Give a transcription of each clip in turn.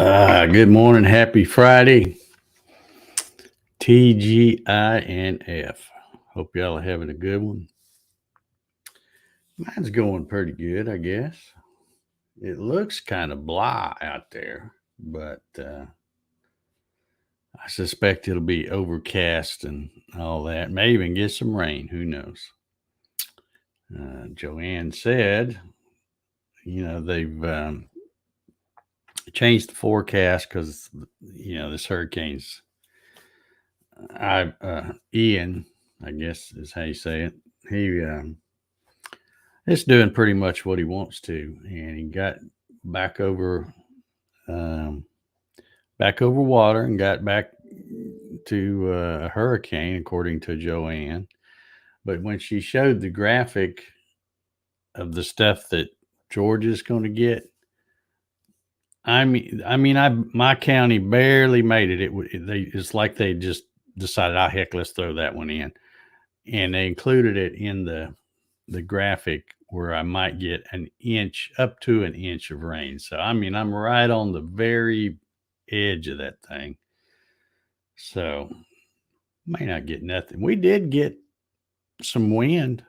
Good morning. Happy Friday. TGINF. Hope y'all are having a good one. Mine's going pretty good, I guess. It looks kind of blah out there, but I suspect it'll be overcast and all that. May even get some rain. Who knows? Joanne said, they've changed the forecast because, this hurricane's Ian, I guess is how you say it. He is doing pretty much what he wants to, and he got back over um, back over water and got back to a hurricane, according to Joanne. But when she showed the graphic of the stuff that Georgia's going to get, my county barely made it. It's like they just decided, heck, let's throw that one in, and they included it in the graphic where I might get up to an inch of rain. So I'm right on the very edge of that thing. So may not get nothing. We did get some wind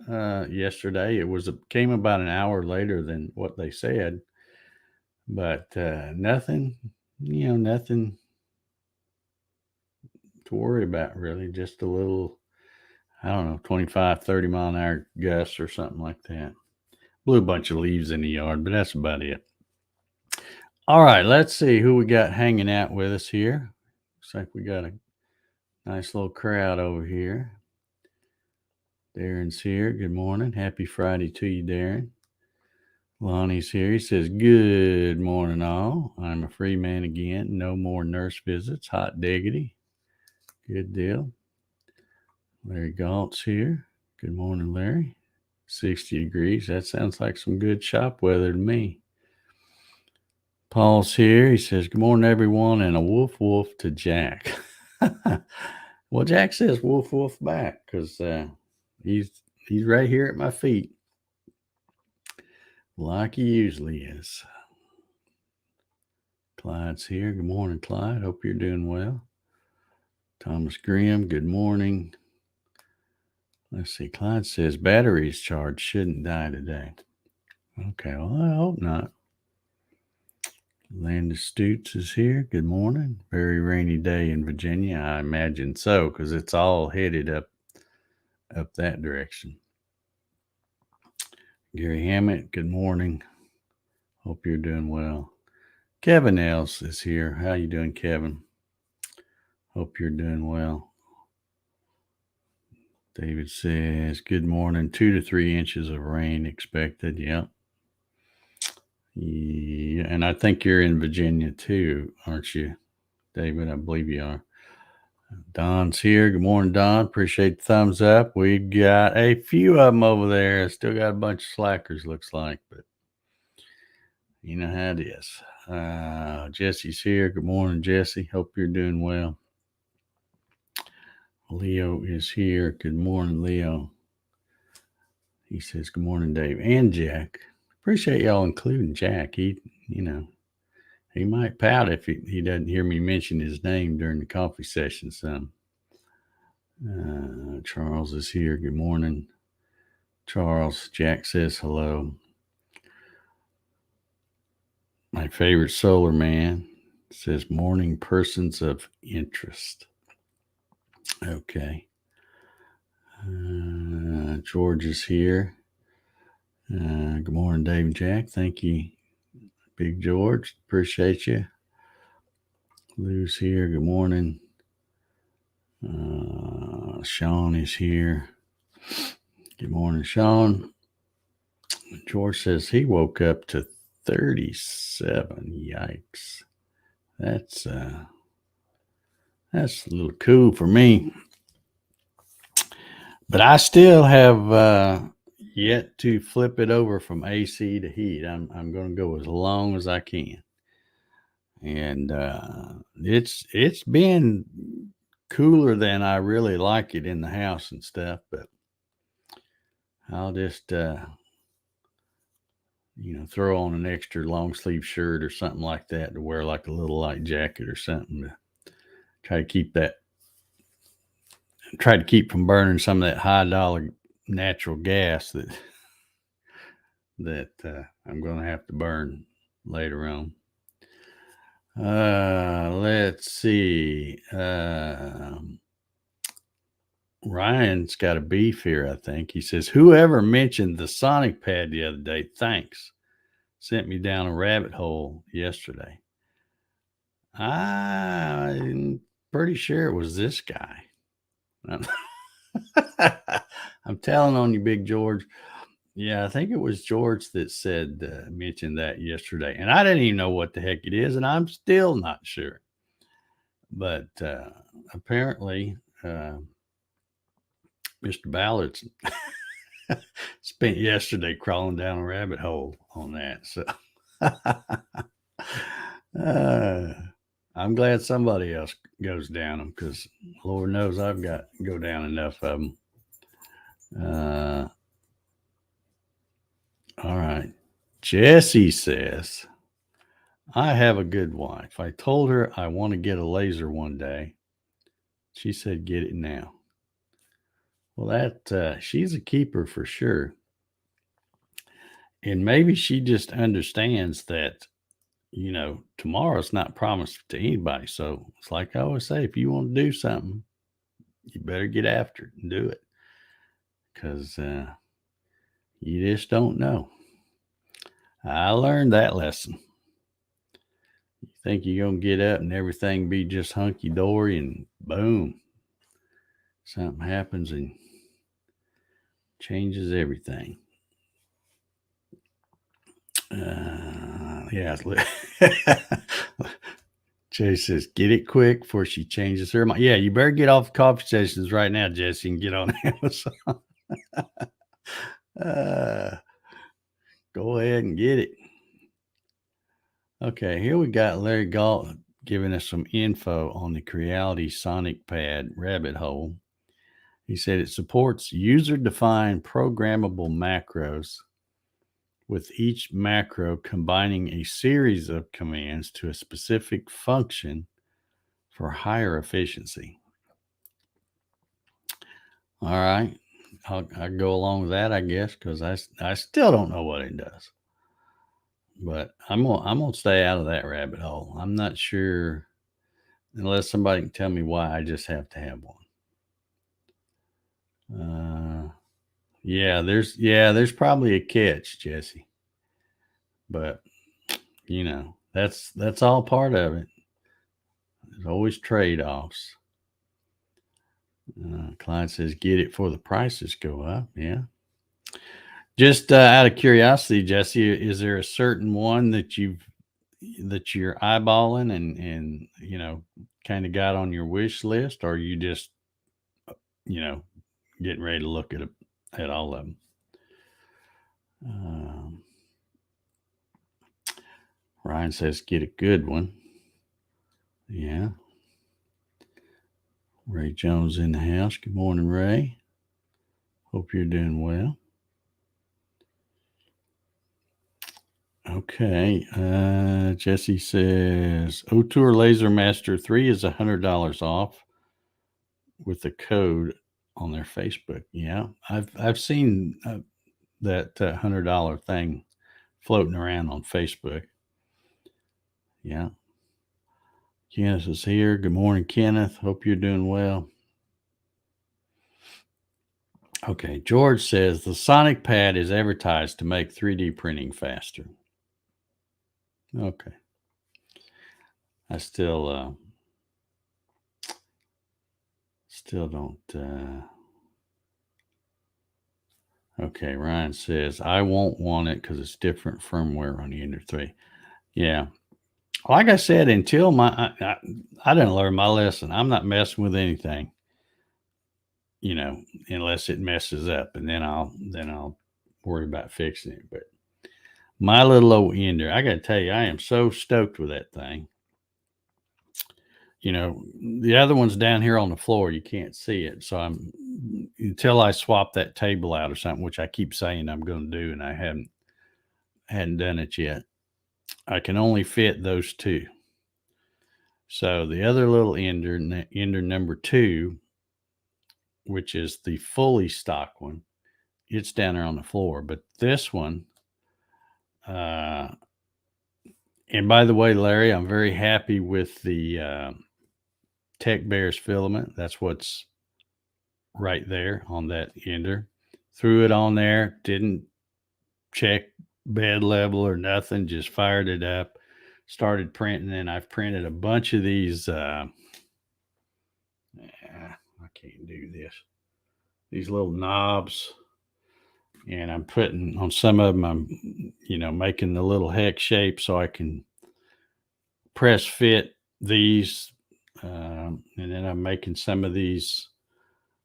yesterday. Came about an hour later than what they said, but nothing to worry about really. Just a little, I don't know, 25, 30 mile an hour gusts or something like that. Blew a bunch of leaves in the yard, but that's about it. All right, let's see who we got hanging out with us here. Looks like we got a nice little crowd over here. Darren's here. Good morning. Happy Friday to you, Darren. Lonnie's here. He says, good morning, all. I'm a free man again. No more nurse visits. Hot diggity. Good deal. Larry Galt's here. Good morning, Larry. 60 degrees. That sounds like some good shop weather to me. Paul's here. He says, good morning, everyone, and a woof woof to Jack. Well, Jack says woof woof back because he's right here at my feet like he usually is. Clyde's here. Good morning, Clyde. Hope you're doing well. Thomas Grimm, good morning. Let's see. Clyde says batteries charged, shouldn't die today. Okay, well, I hope not. Landis Stutes is here. Good morning. Very rainy day in Virginia. I imagine so, because it's all headed up that direction. Gary Hammett, good morning. Hope you're doing well. Kevin Else is here. How you doing, Kevin? Hope you're doing well. David says, good morning. 2 to 3 inches of rain expected. Yep. Yeah, and I think you're in Virginia too, aren't you, David? I believe you are. Don's here. Good morning, Don. Appreciate the thumbs up. We got a few of them over there. Still got a bunch of slackers, looks like, but you know how it is. Jesse's here. Good morning, Jesse. Hope you're doing well. Leo is here. Good morning, Leo. He says, good morning, Dave and Jack. Appreciate y'all including Jack. He might pout if he doesn't hear me mention his name during the coffee session some. Charles is here. Good morning, Charles. Jack says hello. My favorite solar man says morning persons of interest. Okay. George is here. Good morning, Dave and Jack. Thank you, Big George. Appreciate you. Lou's here. Good morning. Sean is here. Good morning, Sean. George says he woke up to 37. Yikes. That's a little cool for me. But I still have yet to flip it over from AC to heat. I'm going to go as long as I can. And it's been cooler than I really like it in the house and stuff, but I'll just throw on an extra long sleeve shirt or something like that to wear like a little light jacket or something to try to keep from burning some of that high dollar natural gas that I'm going to have to burn later on. Let's see. Ryan's got a beef here, I think. He says, whoever mentioned the Sonic pad the other day, thanks. Sent me down a rabbit hole yesterday. I'm pretty sure it was this guy. I'm telling on you, Big George. Yeah, I think it was George that mentioned that yesterday. And I didn't even know what the heck it is, and I'm still not sure. But apparently, Mr. Ballard's spent yesterday crawling down a rabbit hole on that. So I'm glad somebody else goes down them, because Lord knows I've got to go down enough of them. All right. Jesse says, I have a good wife. I told her I want to get a laser one day. She said, get it now. Well, she's a keeper for sure. And maybe she just understands that, tomorrow's not promised to anybody. So it's like I always say, if you want to do something, you better get after it and do it, because you just don't know. I learned that lesson. You think you're going to get up and everything be just hunky-dory, and boom, something happens and changes everything. Yeah. Jay says, get it quick before she changes her mind. Yeah, you better get off the coffee stations right now, Jesse, and get on Amazon. Go ahead and get it. Okay, here we got Larry Galt giving us some info on the Creality Sonic Pad rabbit hole. He said it supports user-defined programmable macros, with each macro combining a series of commands to a specific function for higher efficiency. All right, I'll go along with that, I guess, because I still don't know what it does. But I'm gonna stay out of that rabbit hole. I'm not sure, unless somebody can tell me why I just have to have one. There's probably a catch, Jesse. But that's all part of it. There's always trade-offs. Clyde says, get it before the prices go up. Yeah. Just out of curiosity, Jesse, is there a certain one that you're eyeballing and kind of got on your wish list, or are you just getting ready to look at all of them? Ryan says, get a good one. Yeah. Ray Jones in the house. Good morning, Ray. Hope you're doing well. Okay. Jesse says, O-Tour Laser Master 3 is $100 off with the code on their Facebook. Yeah, I've seen that $100 thing floating around on Facebook. Yeah. Kenneth is here. Good morning, Kenneth. Hope you're doing well. Okay. George says the Sonic Pad is advertised to make 3D printing faster. Okay. I still don't. Okay. Ryan says, I won't want it because it's different firmware on the Ender 3. Yeah. Like I said, until I didn't learn my lesson. I'm not messing with anything, unless it messes up, and then I'll worry about fixing it. But my little old Ender, I got to tell you, I am so stoked with that thing. The other one's down here on the floor. You can't see it. So until I swap that table out or something, which I keep saying I'm going to do, and I haven't hadn't done it yet. I can only fit those two. So the other little ender number 2, which is the fully stock one, it's down there on the floor. But this one, and by the way, Larry, I'm very happy with the Tech Bears filament. That's what's right there on that ender. Threw it on there, didn't check bed level or nothing, just fired it up, started printing, and I've printed a bunch of these. I can't do this. These little knobs, and I'm putting on some of them. I'm, making the little hex shape so I can press fit these, and then I'm making some of these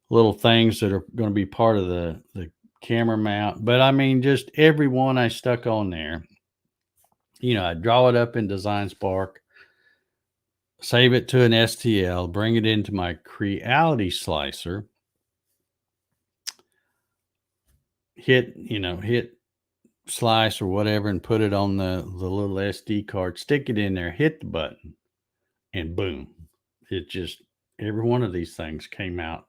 little things that are going to be part of the camera mount. But I mean, just every one I stuck on there. I draw it up in Design Spark, save it to an STL, bring it into my Creality slicer, hit slice or whatever, and put it on the little SD card, stick it in there, hit the button, and boom. It just, every one of these things came out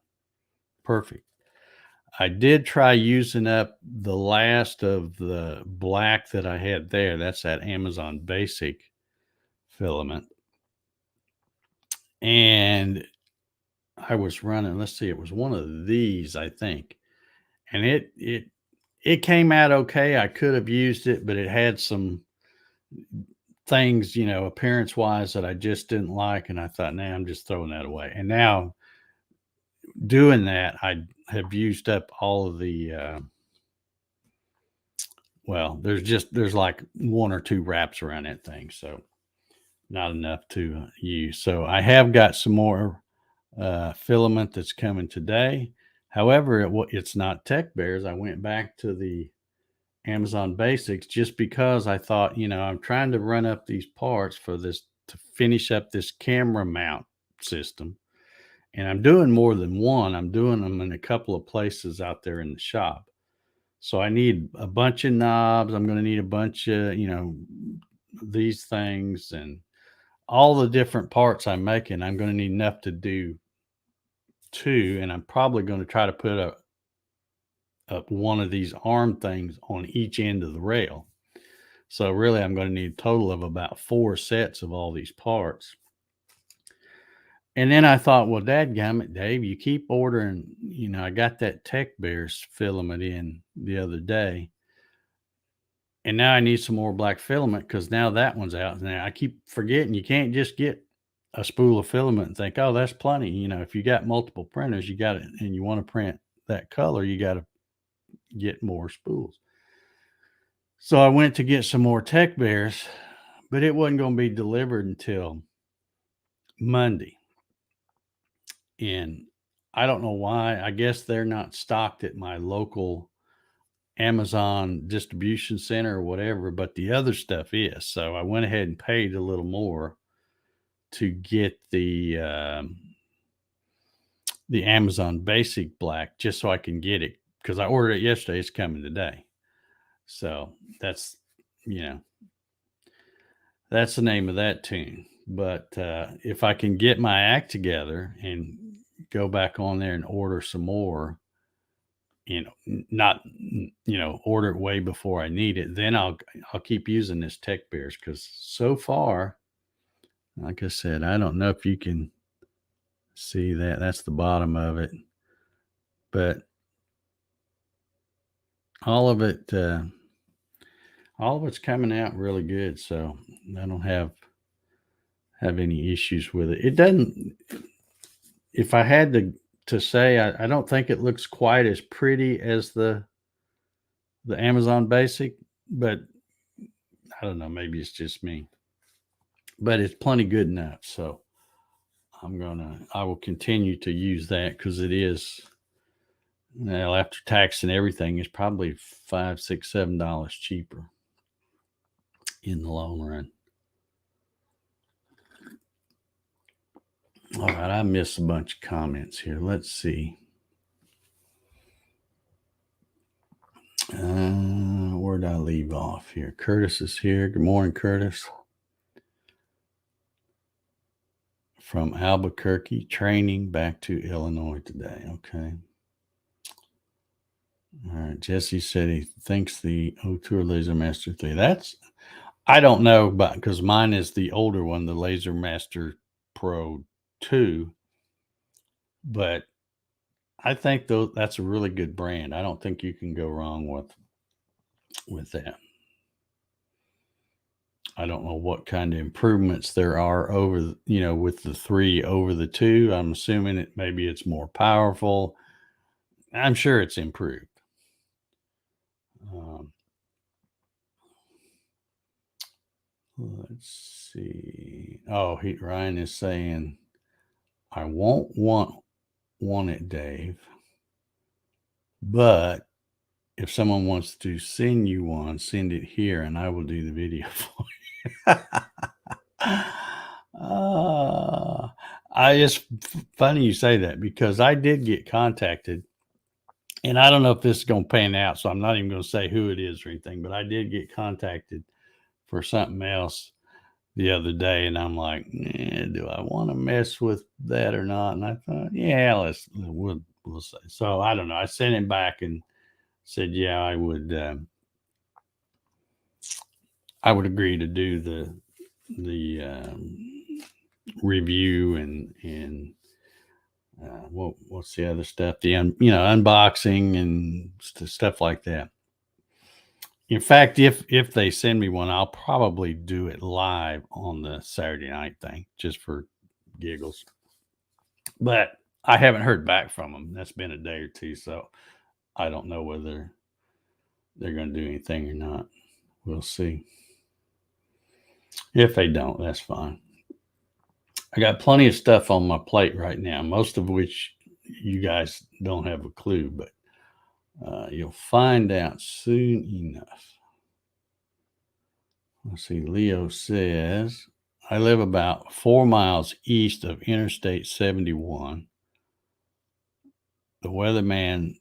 perfect. I did try using up the last of the black that I had there. That's that Amazon Basic filament. And I was running, let's see, it was one of these, I think. And it came out okay. I could have used it, but it had some things, appearance wise that I just didn't like. And I thought, nah, I'm just throwing that away. And now doing that, I have used up all of the, there's like 1 or 2 wraps around that thing. So not enough to use. So I have got some more filament that's coming today. However, it's not Tech Bears. I went back to the Amazon Basics just because I thought, I'm trying to run up these parts for this to finish up this camera mount system. And I'm doing more than one. I'm doing them in a couple of places out there in the shop. So I need a bunch of knobs. I'm going to need a bunch of, these things, and all the different parts I'm making. I'm going to need enough to do 2. And I'm probably going to try to put up one of these arm things on each end of the rail. So really, I'm going to need a total of about 4 sets of all these parts. And then I thought, well, dadgummit, Dave, you keep ordering, I got that Tech Bears filament in the other day. And now I need some more black filament because now that one's out. Now I keep forgetting you can't just get a spool of filament and think, oh, that's plenty. If you got multiple printers, you got it, and you want to print that color, you got to get more spools. So I went to get some more Tech Bears, but it wasn't going to be delivered until Monday. And I don't know why. I guess they're not stocked at my local Amazon distribution center or whatever, but the other stuff is. So I went ahead and paid a little more to get the Amazon Basic Black just so I can get it, because I ordered it yesterday. It's coming today. So that's the name of that tune. But if I can get my act together and go back on there and order some more, not order it way before I need it, then I'll keep using this Tech Bears, because so far, like I said, I don't know if you can see that. That's the bottom of it, but all of it's coming out really good. So I don't have any issues with it. It doesn't. If I had to say, I don't think it looks quite as pretty as the Amazon Basic, but I don't know. Maybe it's just me, but it's plenty good enough. So I will continue to use that, because it is, after tax and everything, it's probably $5, $6, $7 cheaper in the long run. All right, I missed a bunch of comments here. Let's see. Where'd I I leave off here? Curtis is here. Good morning, Curtis. From Albuquerque, training back to Illinois today. Okay. All right. Jesse said he thinks the O-Tour Laser Master 3. I don't know, but because mine is the older one, the Laser Master Pro 2. But I think that's a really good brand. I don't think you can go wrong with that. I don't know what kind of improvements there are over, with the 3 over the 2. I'm assuming maybe it's more powerful. I'm sure it's improved. Let's see. Oh, Ryan is saying, I won't want it, Dave. But if someone wants to send you one, send it here and I will do the video for you. It's funny you say that because I did get contacted, and I don't know if this is going to pan out, so I'm not even going to say who it is or anything, but I did get contacted for something else the other day, and I'm like, do I want to mess with that or not? And I thought, yeah, we'll see. So I don't know. I sent him back and said, yeah, I would agree to do the review and what's the other stuff? The unboxing and stuff like that. In fact, if they send me one, I'll probably do it live on the Saturday night thing just for giggles. But I haven't heard back from them. That's been a day or two, so I don't know whether they're going to do anything or not. We'll see. If they don't, that's fine. I got plenty of stuff on my plate right now, most of which you guys don't have a clue, but you'll find out soon enough. Let's see. Leo says, I live about 4 miles east of Interstate 71. The weatherman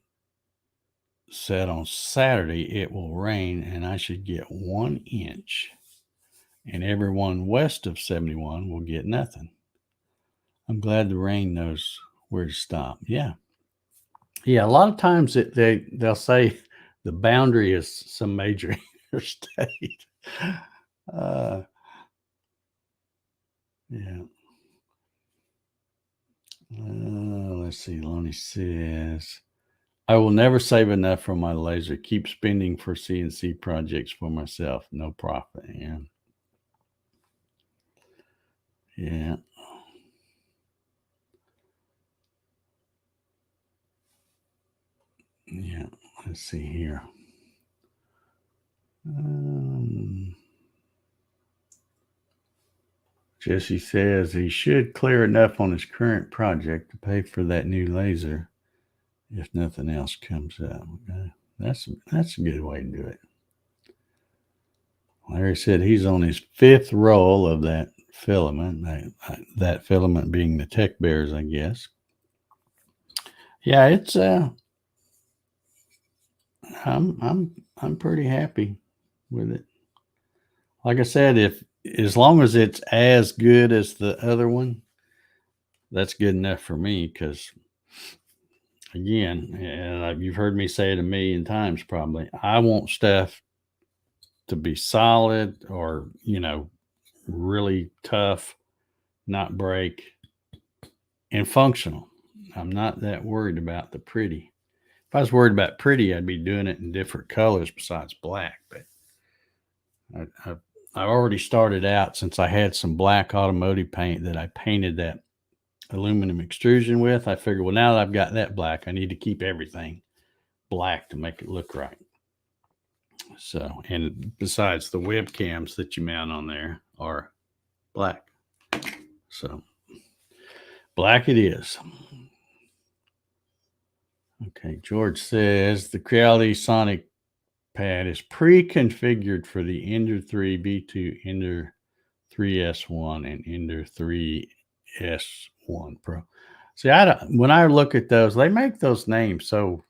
said on Saturday it will rain and I should get 1 inch, and everyone west of 71 will get nothing. I'm glad the rain knows where to stop. Yeah. A lot of times they'll say the boundary is some major interstate. Yeah. Let's see. Lonnie says, I will never save enough from my laser. Keep spending for CNC projects for myself. No profit. Yeah. Yeah. Yeah. Let's see here. Jesse says he should clear enough on his current project to pay for that new laser if nothing else comes up. Okay. That's a good way to do it. Larry said he's on his 5th roll of that filament. That filament being the Tech Bears, I guess. Yeah, it's I'm pretty happy with it. Like I said, as long as it's as good as the other one, that's good enough for me. Because again, and you've heard me say it a million times probably, I want stuff to be solid or really tough, not break, and functional. I'm not that worried about the pretty. If I was worried about pretty, I'd be doing it in different colors besides black. But I've already started out, since I had some black automotive paint that I painted that aluminum extrusion with. I figured, well, now that I've got that black, I need to keep everything black to make it look right. So, and besides, the webcams that you mount on there are black. So, black it is. Okay, George says the Creality Sonic pad is pre-configured for the Ender 3 B2, Ender 3S1, and Ender 3S1 Pro. See, when I look at those, they make those names so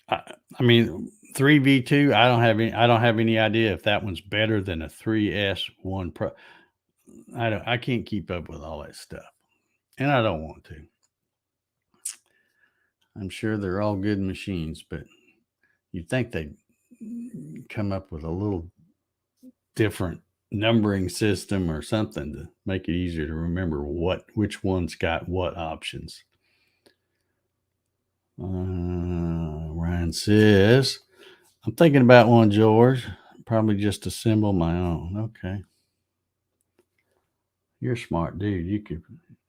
I mean, 3V2. I don't have any idea if that one's better than a 3S1 Pro. I can't keep up with all that stuff, and I don't want to. I'm sure they're all good machines, but you'd think they'd come up with a little different numbering system or something to make it easier to remember which one's got what options. Ryan says, I'm thinking about one, George. Probably just assemble my own. Okay. You're a smart dude.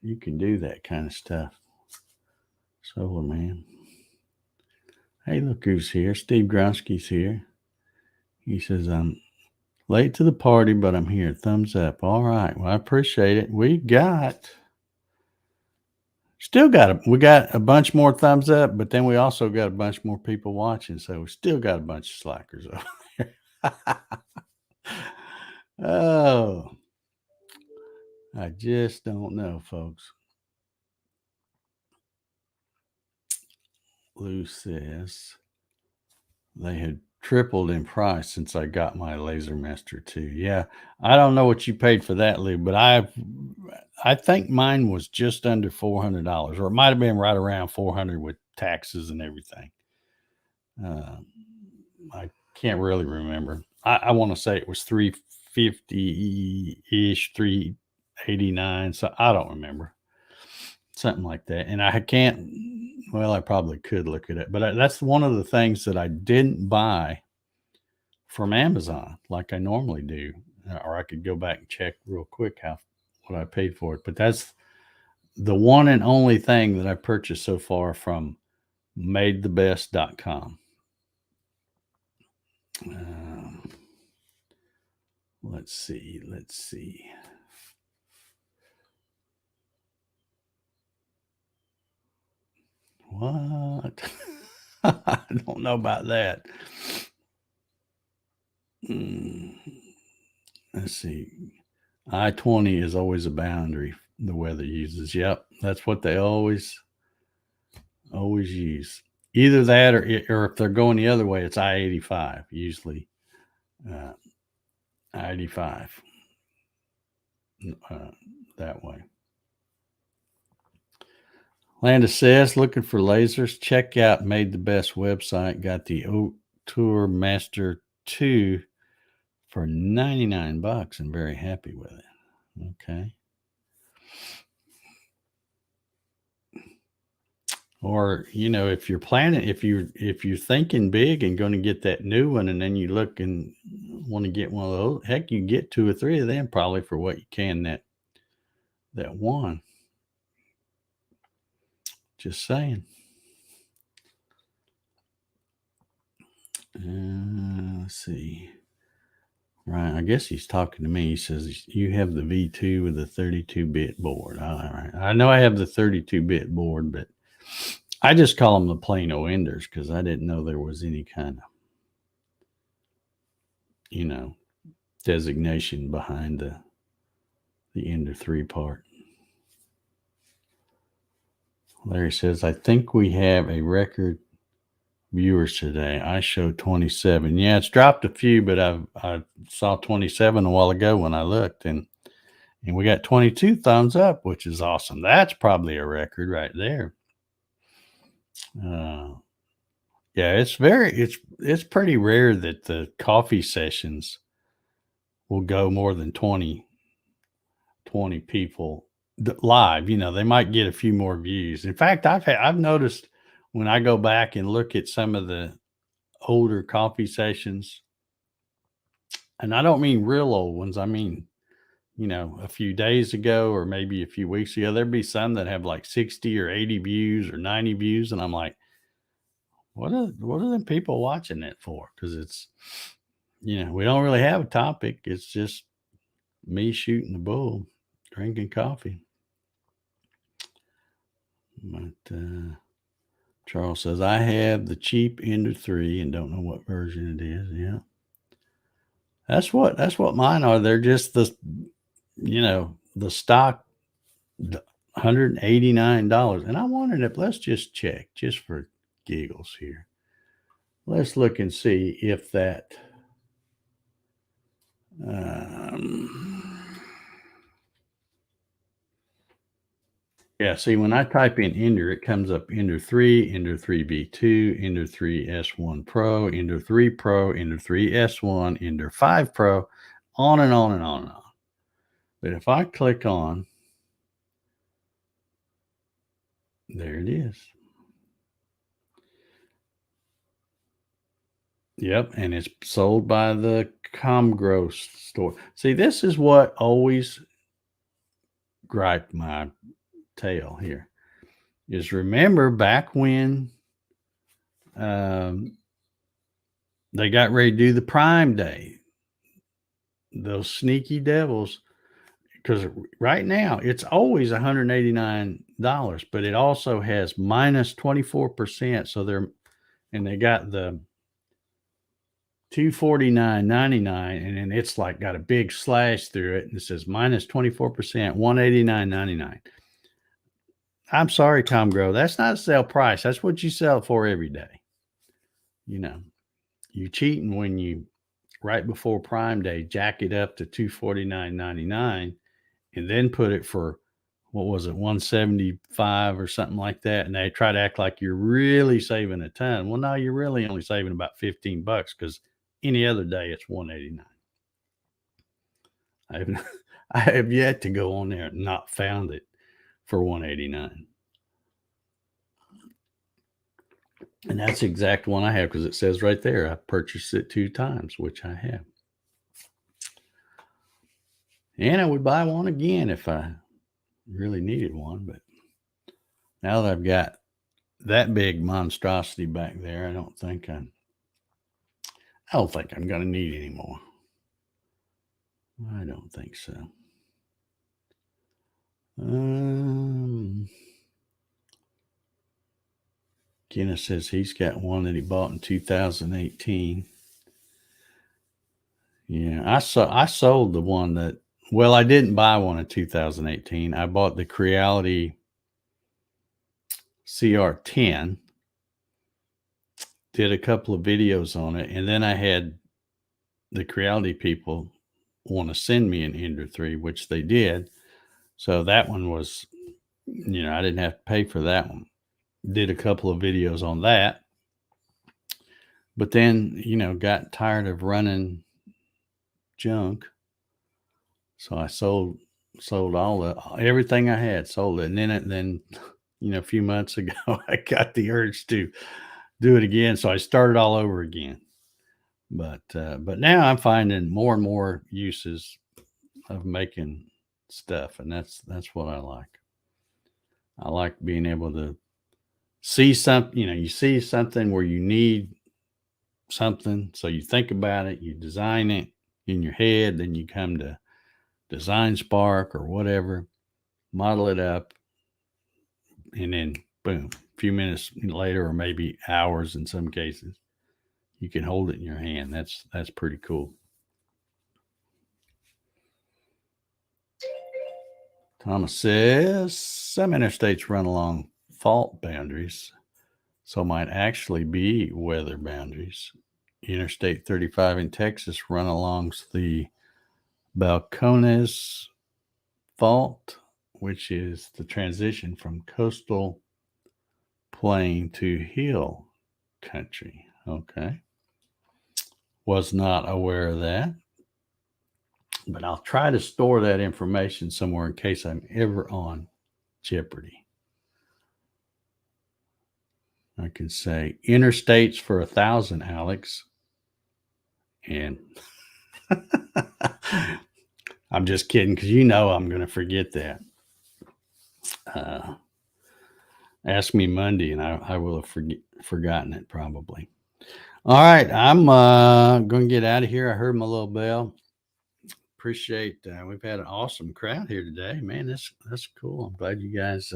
You can do that kind of stuff. Solar man. Hey, look who's here. Steve Gronsky's here. He says, I'm late to the party, but I'm here. Thumbs up. All right. Well, I appreciate it. We got a bunch more thumbs up, but then we also got a bunch more people watching. So we still got a bunch of slackers over there. Oh, I just don't know, folks. Lou says they had tripled in price since I got my LaserMaster 2. Yeah, I don't know what you paid for that, Lou, but I think mine was just under $400, or it might have been right around 400 with taxes and everything. I can't really remember. I want to say it was 350 ish, 389. So I don't remember, something like that. And I can't. Well, I probably could look at it, but that's one of the things that I didn't buy from Amazon like I normally do, or I could go back and check real quick what I paid for it. But that's the one and only thing that I purchased so far from madethebest.com. Let's see. What? I don't know about that. Let's see. I-20 is always a boundary the weather uses. Yep, that's what they always use. Either that or if they're going the other way, it's I-85 usually. I-85 that way. Landis says, looking for lasers, check out Made the Best website. Got the Tour Master 2 for $99 and very happy with it. Okay. Or, if you're planning, if you're thinking big and going to get that new one, and then you look and want to get one of those, heck, you get 2 or 3 of them probably for what you can that one. Just saying. Let's see. Right, I guess he's talking to me. He says, you have the V2 with the 32-bit board. All right. I know I have the 32-bit board, but I just call them the Plano Enders because I didn't know there was any kind of, designation behind the Ender 3 part. Larry says, I think we have a record viewers today. I show 27. Yeah, it's dropped a few, but I saw 27 a while ago when I looked, and we got 22 thumbs up, which is awesome. That's probably a record right there. Yeah, it's pretty rare that the coffee sessions will go more than 20 people live. They might get a few more views. In fact, I've noticed when I go back and look at some of the older coffee sessions, and I don't mean real old ones. I mean, a few days ago or maybe a few weeks ago, there'd be some that have like 60 or 80 views or 90 views. And I'm like, what are them people watching it for? Because it's, we don't really have a topic. It's just me shooting the bull, drinking coffee. But Charles says, I have the cheap Ender 3 and don't know what version it is. Yeah. That's what mine are. They're just the stock $189. And I wondered if, let's just check just for giggles here. let's look and see if that. Yeah, see, when I type in Ender, it comes up Ender 3, Ender 3B2, Ender 3 S1 Pro, Ender 3 Pro, Ender 3 S1, Ender 5 Pro, on and on and on and on. But if I click on, there it is. Yep, and it's sold by the Comgrow store. See, this is what always griped my tail here. Is remember back when they got ready to do the Prime Day, those sneaky devils, because right now it's always $189, but it also has minus 24%. So they got the $249.99, and then it's like got a big slash through it, and it says minus 24%, $189.99. I'm sorry, Comgrow, that's not a sale price. That's what you sell it for every day. You know, you cheating when you right before Prime Day jack it up to $249.99, and then put it for what was it, 175 or something like that, and they try to act like you're really saving a ton. Well, no, you're really only saving about $15 because any other day it's 189. I have yet to go on there and not found it for 189. And that's the exact one I have, because it says right there I purchased it 2 times, which I have. And I would buy one again if I really needed one, but now that I've got that big monstrosity back there, I don't think I'm going to need any more. I don't think so. Kenneth says he's got one that he bought in 2018. Yeah, I sold the one that, well, I didn't buy one in 2018. I bought the Creality CR10, did a couple of videos on it, and then I had the Creality people want to send me an Ender 3, which they did. So that one was, I didn't have to pay for that one. Did a couple of videos on that. But then, got tired of running junk. So I sold everything I had, sold it. And then a few months ago, I got the urge to do it again. So I started all over again. But now I'm finding more and more uses of making stuff, and that's what I like. I like being able to see something, you see something where you need something, so you think about it, you design it in your head, then you come to Design Spark or whatever, model it up, and then boom, a few minutes later, or maybe hours in some cases, you can hold it in your hand. That's pretty cool. Thomas says some interstates run along fault boundaries, so might actually be weather boundaries. Interstate 35 in Texas run along the Balcones Fault, which is the transition from coastal plain to hill country. Okay. Was not aware of that, but I'll try to store that information somewhere in case I'm ever on Jeopardy. I can say interstates for 1,000, Alex. And I'm just kidding, because I'm going to forget that. Ask me Monday, and I will have forgotten it probably. All right, I'm going to get out of here. I heard my little bell. Appreciate we've had an awesome crowd here today, man. That's cool. I'm glad you guys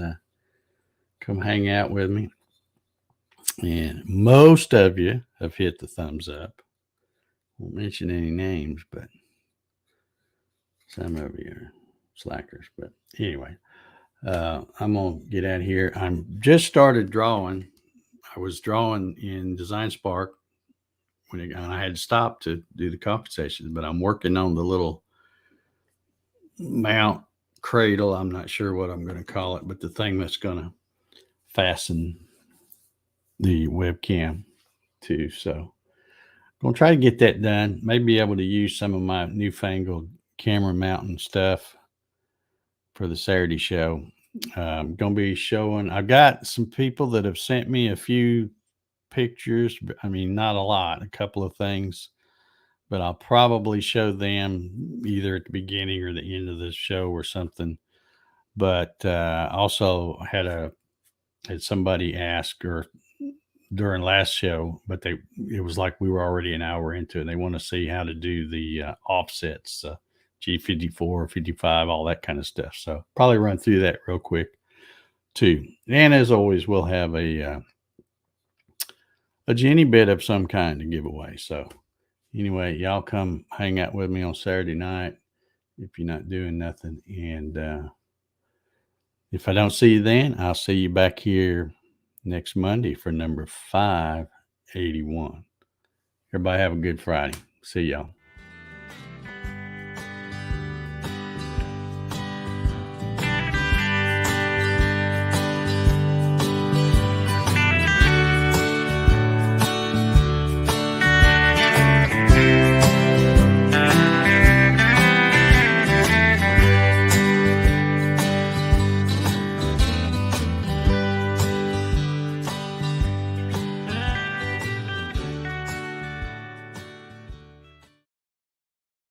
come hang out with me. And most of you have hit the thumbs up. Won't mention any names, but some of you are slackers. But anyway, I'm going to get out of here. I'm just started drawing. I was drawing in Design Spark and I had to stop to do the coffee sessions, but I'm working on the little mount cradle. I'm not sure what I'm going to call it, but the thing that's going to fasten the webcam to. So I'm going to try to get that done. Maybe be able to use some of my newfangled camera mounting stuff for the Saturday show. I'm going to be showing, I've got some people that have sent me a few pictures. I mean, not a lot, a couple of things, but I'll probably show them either at the beginning or the end of the show or something. But also had somebody ask, or during last show, but it was like we were already an hour into it. And they want to see how to do the offsets, G54, 55, all that kind of stuff. So probably run through that real quick too. And as always, we'll have a Jenny bit of some kind to give away. So anyway, y'all come hang out with me on Saturday night if you're not doing nothing. And if I don't see you then, I'll see you back here next Monday for number 581. Everybody have a good Friday. See y'all.